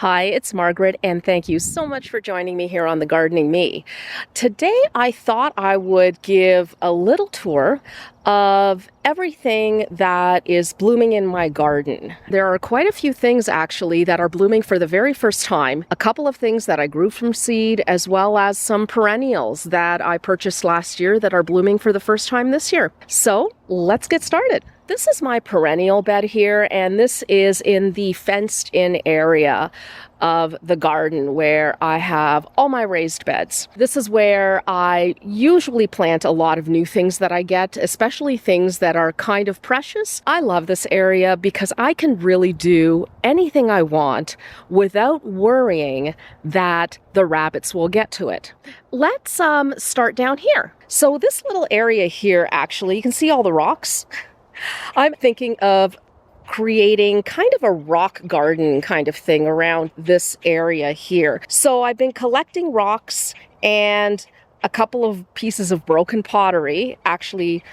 Hi, it's Margaret, and thank you so much for joining me here on The Gardening Me. Today, I thought I would give a little tour of everything that is blooming in my garden. There are quite a few things actually that are blooming for the very first time. A couple of things that I grew from seed, as well as some perennials that I purchased last year that are blooming for the first time this year. So let's get started. This is my perennial bed here, and this is in the fenced-in area of the garden where I have all my raised beds. This is where I usually plant a lot of new things that I get, especially things that are kind of precious. I love this area because I can really do anything I want without worrying that the rabbits will get to it. Let's start down here. So this little area here, actually, you can see all the rocks. I'm thinking of creating kind of a rock garden kind of thing around this area here. So I've been collecting rocks and a couple of pieces of broken pottery. Actually,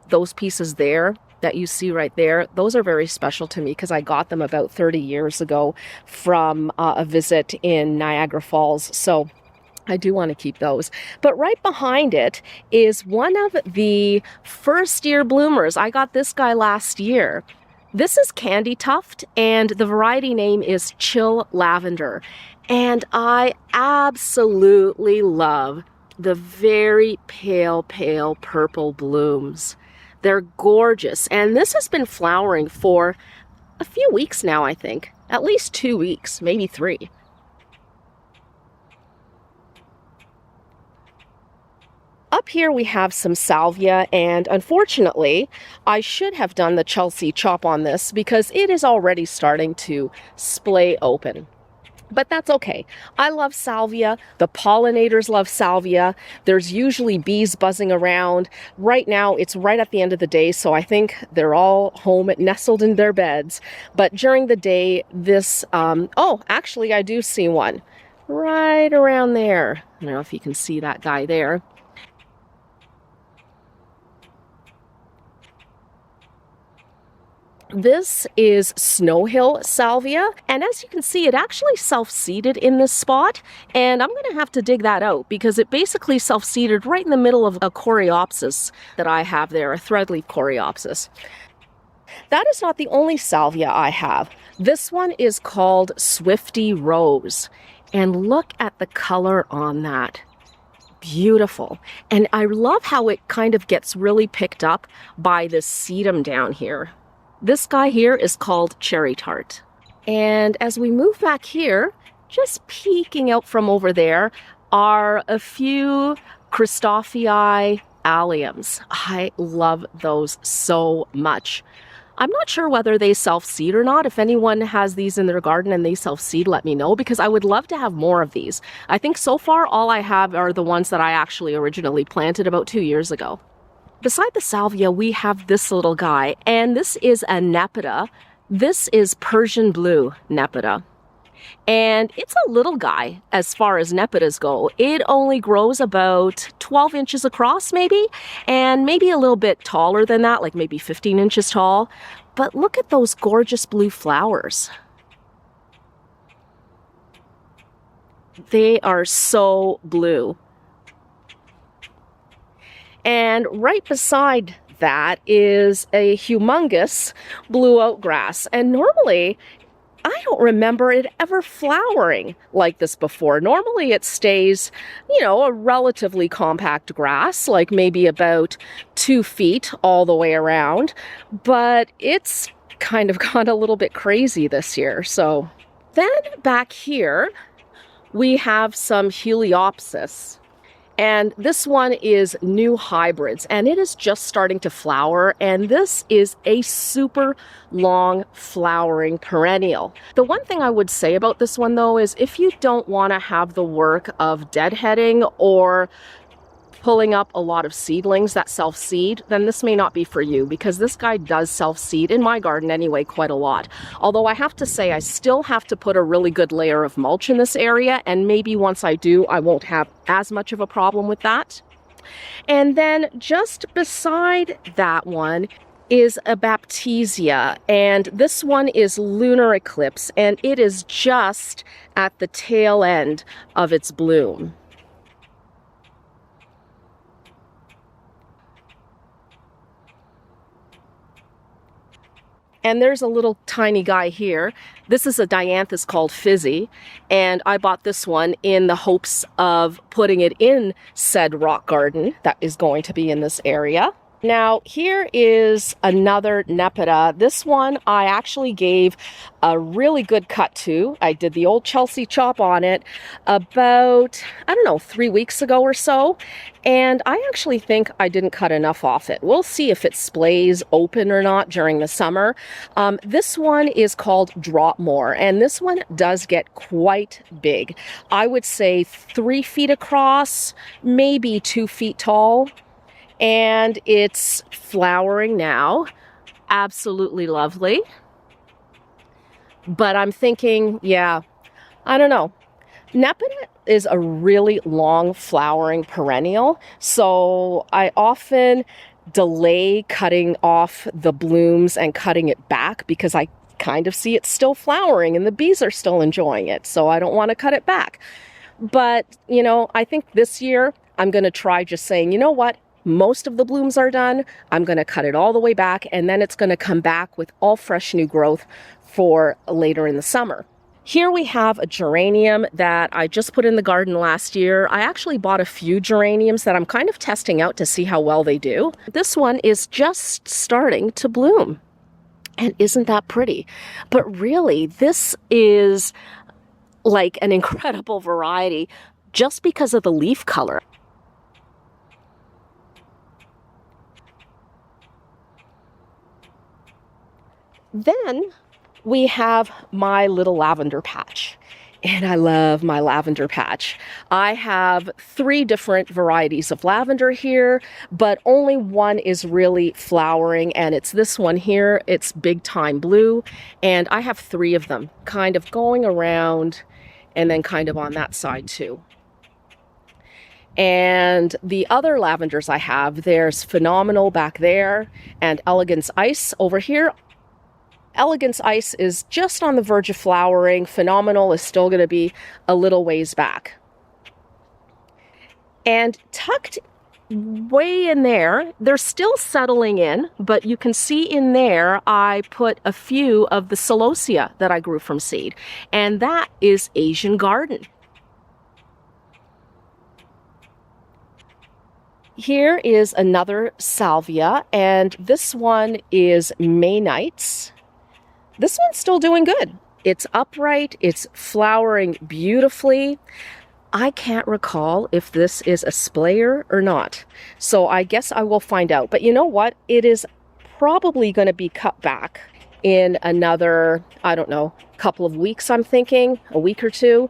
those pieces there that you see right there, those are very special to me because I got them about 30 years ago from a visit in Niagara Falls. So I do want to keep those. But right behind it is one of the first year bloomers. I got this guy last year. This is Candy Tuft, and the variety name is Chill Lavender. And I absolutely love the very pale purple blooms. They're gorgeous. And this has been flowering for a few weeks now, I think. At least 2 weeks, maybe 3. Up here we have some salvia, and unfortunately I should have done the Chelsea chop on this because it is already starting to splay open. But that's okay. I love salvia. The pollinators love salvia. There's usually bees buzzing around. Right now it's right at the end of the day, so I think they're all home nestled in their beds. But during the day, this, oh, actually I do see one right around there. I don't know if you can see that guy there. This is Snow Hill salvia, and as you can see, it actually self-seeded in this spot, and I'm going to have to dig that out because it basically self-seeded right in the middle of a coreopsis that I have there, a threadleaf coreopsis. That is not the only salvia I have. This one is called Swifty Rose, and look at the color on that. Beautiful. And I love how it kind of gets really picked up by this sedum down here. This guy here is called Cherry Tart. And as we move back here, just peeking out from over there are a few Christophii alliums. I love those so much. I'm not sure whether they self-seed or not. If anyone has these in their garden and they self-seed, let me know because I would love to have more of these. I think so far all I have are the ones that I actually originally planted about 2 years ago. Beside the salvia, we have this little guy, and this is a Nepeta. This is Persian blue Nepeta. And it's a little guy as far as Nepetas go. It only grows about 12 inches across maybe, and maybe a little bit taller than that, like maybe 15 inches tall. But look at those gorgeous blue flowers. They are so blue. And right beside that is a humongous blue oatgrass. And normally, I don't remember it ever flowering like this before. Normally it stays, a relatively compact grass, like maybe about 2 feet all the way around. But it's kind of gone a little bit crazy this year. So then back here, we have some Heliopsis. And this one is new hybrids, and it is just starting to flower, and this is a super long flowering perennial. The one thing I would say about this one though is if you don't want to have the work of deadheading or pulling up a lot of seedlings that self-seed, then this may not be for you because this guy does self-seed in my garden anyway quite a lot. Although I have to say I still have to put a really good layer of mulch in this area, and maybe once I do I won't have as much of a problem with that. And then just beside that one is a baptisia, and this one is lunar eclipse, and it is just at the tail end of its bloom. And there's a little tiny guy here. This is a dianthus called Fizzy, and I bought this one in the hopes of putting it in said rock garden that is going to be in this area. Now, here is another Nepeta. This one I actually gave a really good cut to. I did the old Chelsea chop on it about, I don't know, 3 weeks ago or so. And I actually think I didn't cut enough off it. We'll see if it splays open or not during the summer. This one is called Drop More, and this one does get quite big. I would say 3 feet across, maybe 2 feet tall. And it's flowering now. Absolutely lovely. But I'm thinking, yeah, I don't know. Nepeta is a really long flowering perennial, so I often delay cutting off the blooms and cutting it back because I kind of see it still flowering and the bees are still enjoying it, so I don't want to cut it back. But, you know, I think this year I'm going to try just saying, you know what? Most of the blooms are done. I'm going to cut it all the way back, and then it's going to come back with all fresh new growth for later in the summer. Here we have a geranium that I just put in the garden last year. I actually bought a few geraniums that I'm kind of testing out to see how well they do. This one is just starting to bloom. And isn't that pretty? But really, this is like an incredible variety just because of the leaf color. Then we have my little lavender patch, and I love my lavender patch. I have 3 different varieties of lavender here, but only one is really flowering, and it's this one here. It's Big Time Blue, and I have 3 of them kind of going around and then kind of on that side too. And the other lavenders I have, there's Phenomenal back there and Elegance Ice over here. Elegance Ice is just on the verge of flowering. Phenomenal is still going to be a little ways back. And tucked way in there, they're still settling in, but you can see in there I put a few of the celosia that I grew from seed, and that is Asian Garden. Here is another salvia, and this one is May Nights. This one's still doing good. It's upright, it's flowering beautifully. I can't recall if this is a splayer or not, so I guess I will find out. But you know what? It is probably going to be cut back in another, I don't know, couple of weeks, I'm thinking, a week or 2,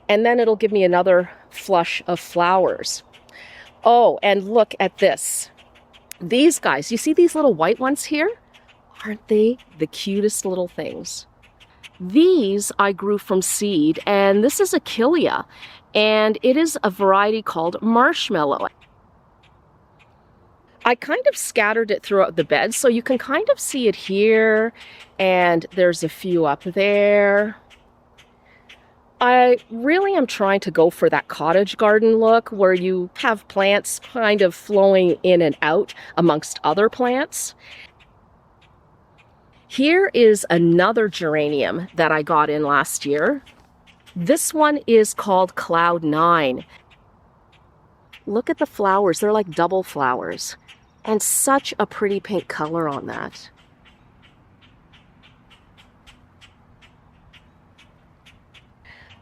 and then it'll give me another flush of flowers. Oh, and look at this. These guys, you see these little white ones here? Aren't they the cutest little things? These I grew from seed, and this is Achillea, and it is a variety called Marshmallow. I kind of scattered it throughout the bed, so you can kind of see it here, and there's a few up there. I really am trying to go for that cottage garden look where you have plants kind of flowing in and out amongst other plants. Here is another geranium that I got in last year. This one is called Cloud 9. Look at the flowers, they're like double flowers. And such a pretty pink color on that.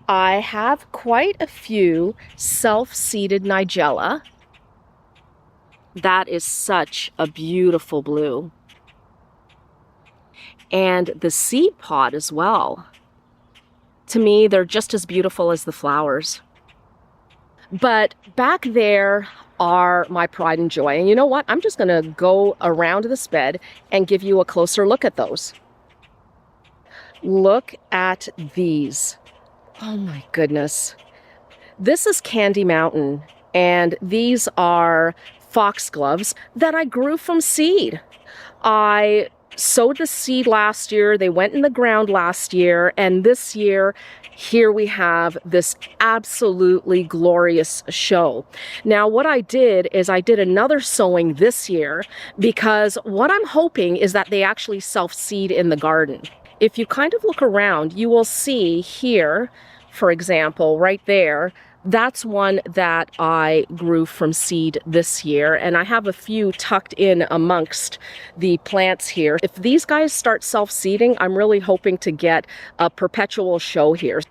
I have quite a few self-seeded Nigella. That is such a beautiful blue. And the seed pod as well. To me, they're just as beautiful as the flowers. But back there are my pride and joy. And you know what? I'm just going to go around this bed and give you a closer look at those. Look at these. Oh my goodness. This is Candy Mountain, and these are foxgloves that I grew from seed. I sowed the seed last year, they went in the ground last year, and this year, here we have this absolutely glorious show. Now, what I did is I did another sowing this year because what I'm hoping is that they actually self-seed in the garden. If you kind of look around, you will see here, for example, right there, that's one that I grew from seed this year, and I have a few tucked in amongst the plants here. If these guys start self-seeding, I'm really hoping to get a perpetual show here.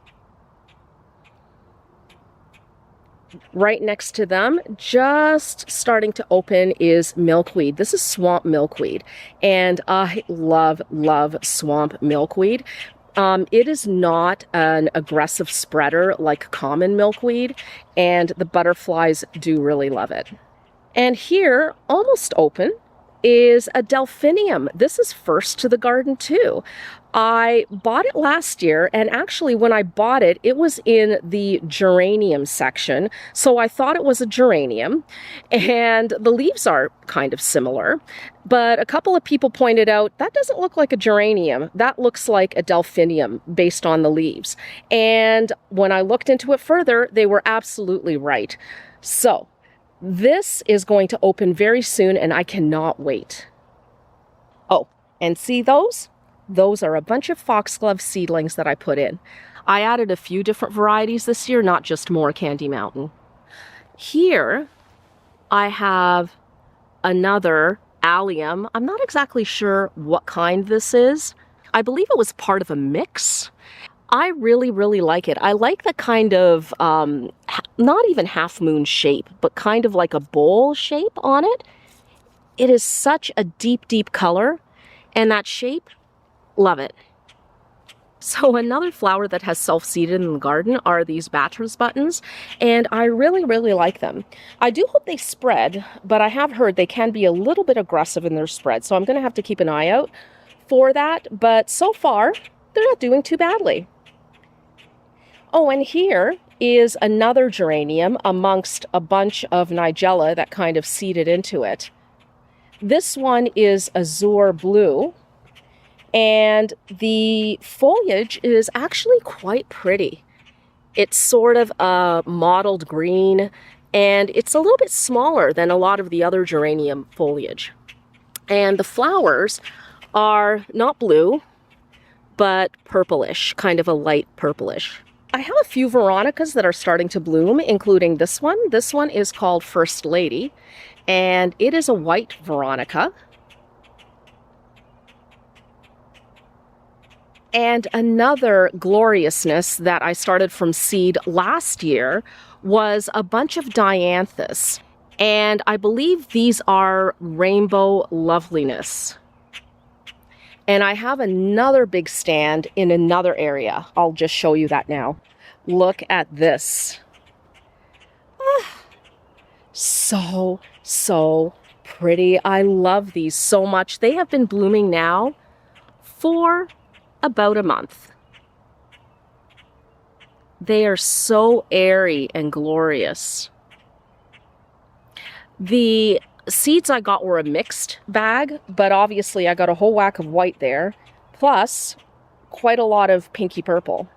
Right next to them, just starting to open, is milkweed. This is swamp milkweed, and I love swamp milkweed. It is not an aggressive spreader like common milkweed, and the butterflies do really love it. And here, almost open, is a delphinium. This is first to the garden too. I bought it last year, and actually when I bought it, it was in the geranium section, so I thought it was a geranium, and the leaves are kind of similar, but a couple of people pointed out, that doesn't look like a geranium, that looks like a delphinium based on the leaves. And when I looked into it further, they were absolutely right. So this is going to open very soon, and I cannot wait. Oh, and see those? Those are a bunch of foxglove seedlings that I put in. I added a few different varieties this year, not just more Candy Mountain. Here, I have another allium. I'm not exactly sure what kind this is. I believe it was part of a mix. I really like it. I like the kind of, not even half moon shape, but kind of like a bowl shape on it. It is such a deep color, and that shape, love it. So another flower that has self-seeded in the garden are these Batra's buttons, and I really like them. I do hope they spread, but I have heard they can be a little bit aggressive in their spread, so I'm going to have to keep an eye out for that, but so far, they're not doing too badly. Oh, and here is another geranium amongst a bunch of nigella that kind of seeded into it. This one is azure blue, and the foliage is actually quite pretty. It's sort of a mottled green, and it's a little bit smaller than a lot of the other geranium foliage. And the flowers are not blue, but purplish, kind of a light purplish. I have a few Veronicas that are starting to bloom, including this one. This one is called First Lady, and it is a white Veronica. And another gloriousness that I started from seed last year was a bunch of dianthus. And I believe these are Rainbow Loveliness. And I have another big stand in another area. I'll just show you that now. Look at this. So pretty. I love these so much. They have been blooming now for about a month. They are so airy and glorious. The seeds I got were a mixed bag, but obviously I got a whole whack of white there, plus quite a lot of pinky purple.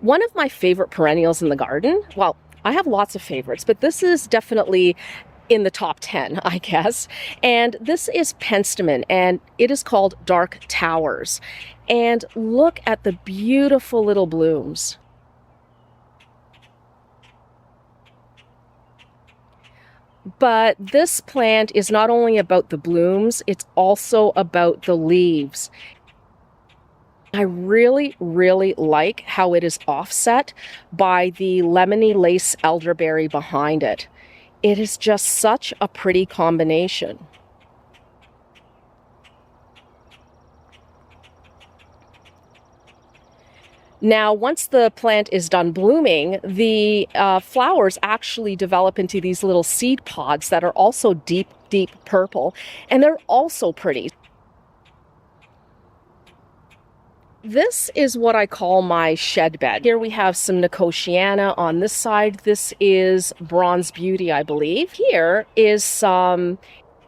One of my favorite perennials in the garden, well, I have lots of favorites, but this is definitely in the top 10, I guess. And this is penstemon, and it is called Dark Towers. And look at the beautiful little blooms. But this plant is not only about the blooms, it's also about the leaves. I really like how it is offset by the lemony lace elderberry behind it. It is just such a pretty combination. Now, once the plant is done blooming, the flowers actually develop into these little seed pods that are also deep purple, and they're also pretty. This is what I call my shed bed. Here we have some Nicotiana on this side. This is Bronze Beauty, I believe. Here is some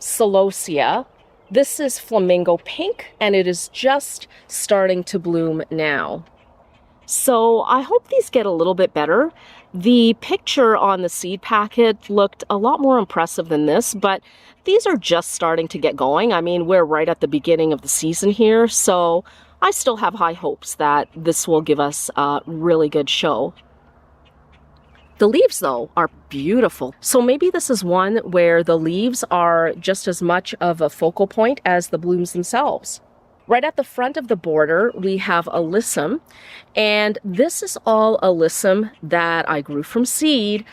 celosia. This is flamingo pink, and it is just starting to bloom now. So I hope these get a little bit better. The picture on the seed packet looked a lot more impressive than this, but these are just starting to get going. I mean, we're right at the beginning of the season here, so I still have high hopes that this will give us a really good show. The leaves, though, are beautiful. So maybe this is one where the leaves are just as much of a focal point as the blooms themselves. Right at the front of the border, we have alyssum, and this is all alyssum that I grew from seed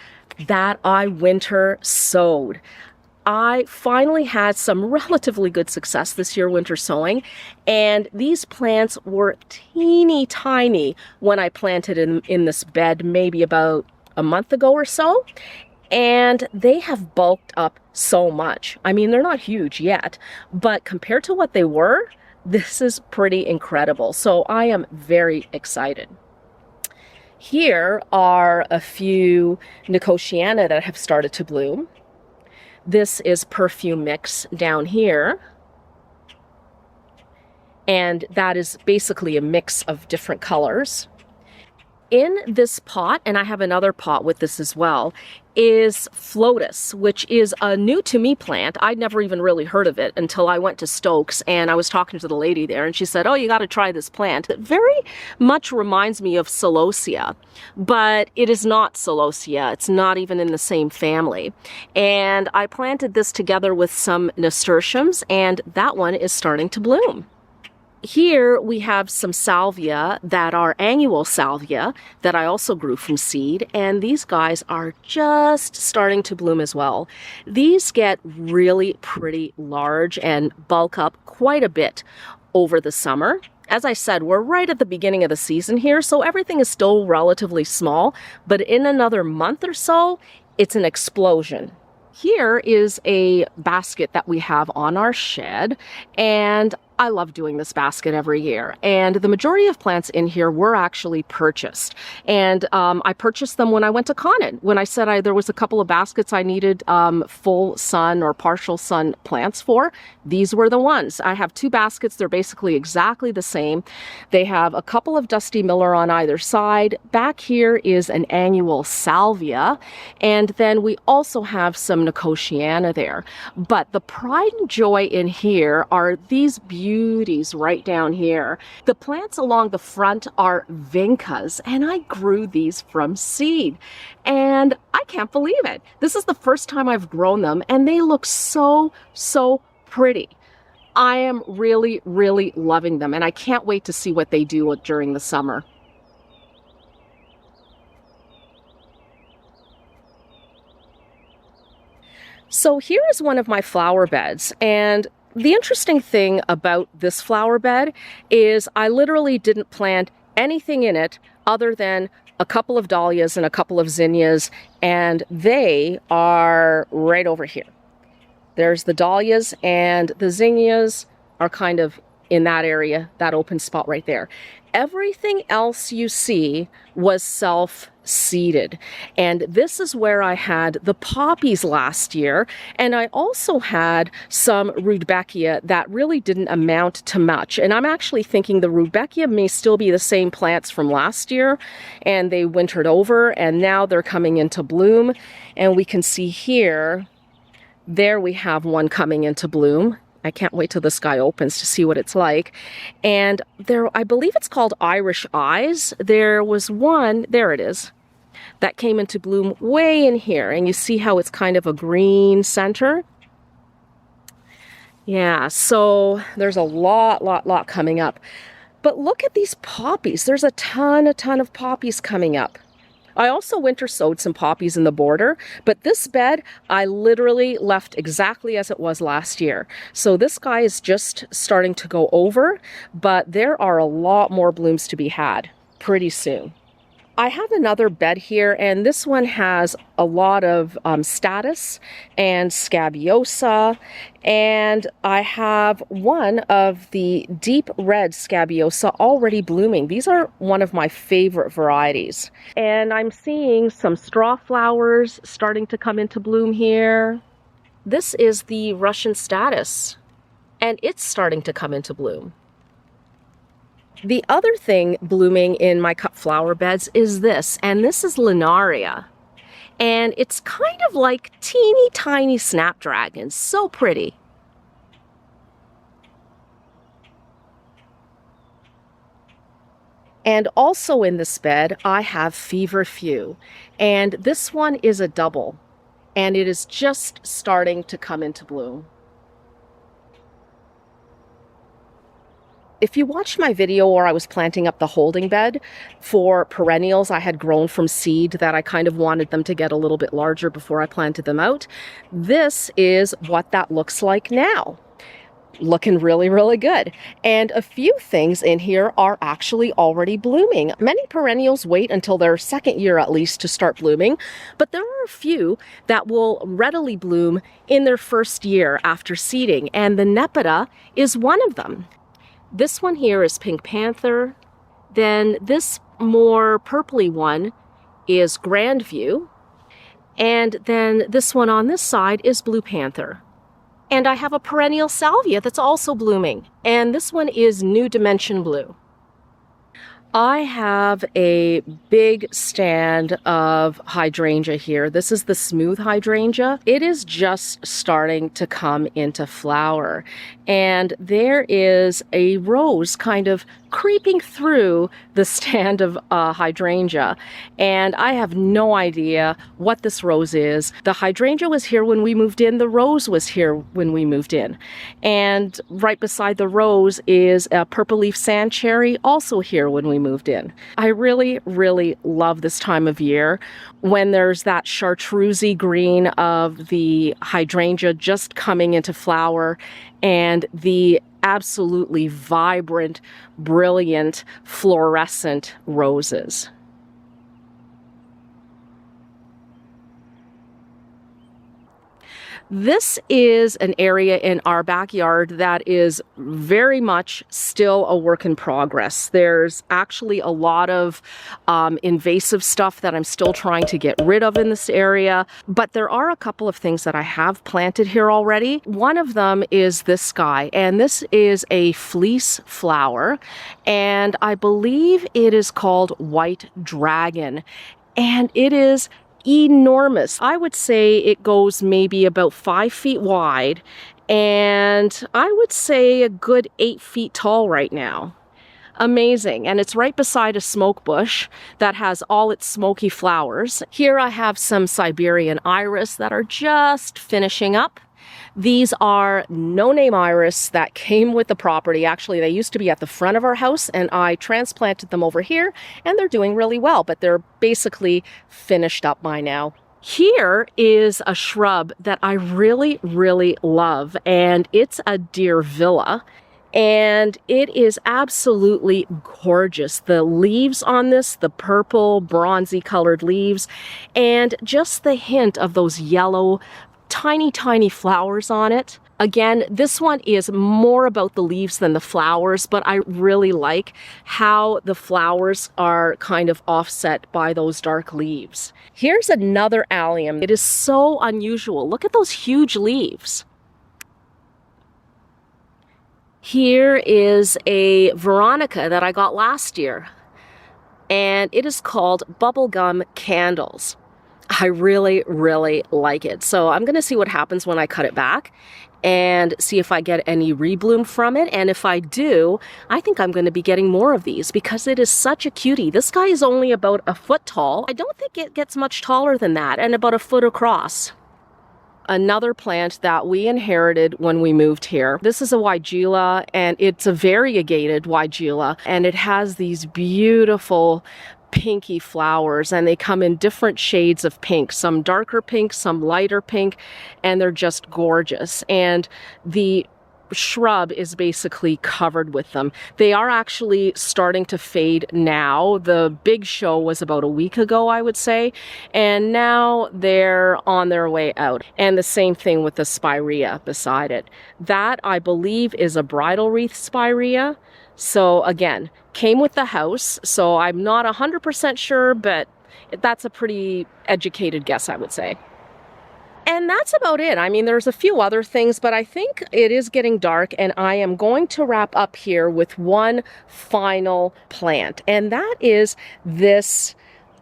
that I winter sowed. I finally had some relatively good success this year winter sowing, and these plants were teeny tiny when I planted in this bed maybe about a month ago or so, and they have bulked up so much. I mean, they're not huge yet, but compared to what they were, this is pretty incredible. So I am very excited. Here are a few Nicotiana that have started to bloom. This is Perfume Mix down here. And that is basically a mix of different colors. In this pot, and I have another pot with this as well, is Flotus, which is a new to me plant. I'd never even really heard of it until I went to Stokes and I was talking to the lady there, and she said, oh, you got to try this plant. It very much reminds me of celosia, but it is not celosia. It's not even in the same family. And I planted this together with some nasturtiums, and that one is starting to bloom. Here we have some salvia that are annual salvia that I also grew from seed, and these guys are just starting to bloom as well. These get really pretty large and bulk up quite a bit over the summer. As I said, we're right at the beginning of the season here, so everything is still relatively small, but in another month or so, it's an explosion. Here is a basket that we have on our shed, and I love doing this basket every year, and the majority of plants in here were actually purchased, and I purchased them when I went to Conan. When I said there was a couple of baskets I needed full sun or partial sun plants for, these were the ones. I have two baskets. They're basically exactly the same. They have a couple of Dusty Miller on either side. Back here is an annual salvia, and then we also have some Nicotiana there. But the pride and joy in here are these beauties right down here. The plants along the front are vincas, and I grew these from seed, and I can't believe it. This is the first time I've grown them, and they look so pretty. I am really loving them, and I can't wait to see what they do during the summer. So here is one of my flower beds, and the interesting thing about this flower bed is I literally didn't plant anything in it other than a couple of dahlias and a couple of zinnias, and they are right over here. There's the dahlias, and the zinnias are kind of in that area, that open spot right there. Everything else you see was self-seeded. And this is where I had the poppies last year. And I also had some rudbeckia that really didn't amount to much. And I'm actually thinking the rudbeckia may still be the same plants from last year, and they wintered over, and now they're coming into bloom. And we can see here, there we have one coming into bloom. I can't wait till this guy opens to see what it's like. And there, I believe it's called Irish Eyes. There was one, there it is, that came into bloom way in here. And you see how it's kind of a green center? Yeah, so there's a lot coming up. But look at these poppies. There's a ton of poppies coming up. I also winter sowed some poppies in the border, but this bed I literally left exactly as it was last year. So this guy is just starting to go over, but there are a lot more blooms to be had pretty soon. I have another bed here, and this one has a lot of statice and scabiosa, and I have one of the deep red scabiosa already blooming. These are one of my favorite varieties. And I'm seeing some straw flowers starting to come into bloom here. This is the Russian statice, and it's starting to come into bloom. The other thing blooming in my cut flower beds is this, and this is Linaria. And it's kind of like teeny tiny snapdragons, so pretty. And also in this bed, I have Feverfew, and this one is a double, and it is just starting to come into bloom. If you watched my video where I was planting up the holding bed for perennials I had grown from seed that I kind of wanted them to get a little bit larger before I planted them out, this is what that looks like now. Looking really, really good. And a few things in here are actually already blooming. Many perennials wait until their second year at least to start blooming, but there are a few that will readily bloom in their first year after seeding, and the Nepeta is one of them. This one here is Pink Panther. Then this more purpley one is Grandview. And then this one on this side is Blue Panther. And I have a perennial salvia that's also blooming, and this one is New Dimension Blue. I have a big stand of hydrangea here. This is the smooth hydrangea. It is just starting to come into flower, and there is a rose kind of creeping through the stand of hydrangea, and I have no idea what this rose is. The hydrangea was here when we moved in. The rose was here when we moved in, and right beside the rose is a purple leaf sand cherry, also here when we moved in. I really, really love this time of year when there's that chartreusey green of the hydrangea just coming into flower and the absolutely vibrant, brilliant, fluorescent roses. This is an area in our backyard that is very much still a work in progress. There's actually a lot of invasive stuff that I'm still trying to get rid of in this area, but there are a couple of things that I have planted here already. One of them is this guy, and this is a fleece flower, and I believe it is called White Dragon, and it is enormous. I would say it goes maybe about 5 feet wide, and I would say a good 8 feet tall right now. Amazing. And it's right beside a smoke bush that has all its smoky flowers. Here I have some Siberian iris that are just finishing up. These are no-name iris that came with the property. Actually, they used to be at the front of our house, and I transplanted them over here, and they're doing really well, but they're basically finished up by now. Here is a shrub that I really, really love, and it's a deer villa. And it is absolutely gorgeous. The leaves on this, the purple, bronzy colored leaves, and just the hint of those yellow tiny, tiny flowers on it. Again, this one is more about the leaves than the flowers, but I really like how the flowers are kind of offset by those dark leaves. Here's another allium. It is so unusual. Look at those huge leaves. Here is a Veronica that I got last year, and it is called Bubblegum Candles. I really, really like it. So I'm going to see what happens when I cut it back and see if I get any rebloom from it. And if I do, I think I'm going to be getting more of these because it is such a cutie. This guy is only about a foot tall. I don't think it gets much taller than that, and about a foot across. Another plant that we inherited when we moved here. This is a Weigela, and it's a variegated Weigela, and it has these beautiful pinky flowers, and they come in different shades of pink, some darker pink, some lighter pink, and they're just gorgeous. And the shrub is basically covered with them. They are actually starting to fade now. The big show was about a week ago, I would say, and now they're on their way out. And the same thing with the spirea beside it. That, I believe, is a bridal wreath spirea. So again, came with the house, so I'm not 100% sure, but that's a pretty educated guess, I would say. And that's about it. I mean, there's a few other things, but I think it is getting dark, and I am going to wrap up here with one final plant, and that is this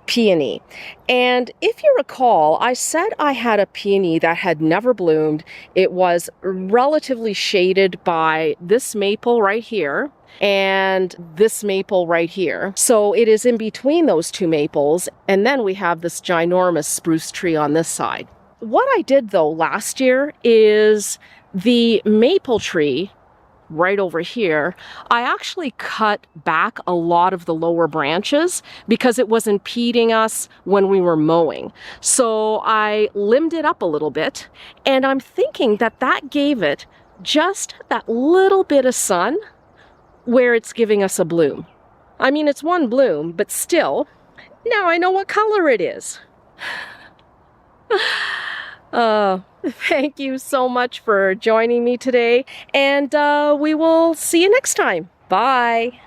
peony. And if you recall, I said I had a peony that had never bloomed. It was relatively shaded by this maple right here and this maple right here. So it is in between those two maples, and then we have this ginormous spruce tree on this side. What I did though last year is the maple tree right over here, I actually cut back a lot of the lower branches because it was impeding us when we were mowing. So I limbed it up a little bit, and I'm thinking that that gave it just that little bit of sun where it's giving us a bloom. I mean, it's one bloom, but still, now I know what color it is. Thank you so much for joining me today, and we will see you next time. Bye.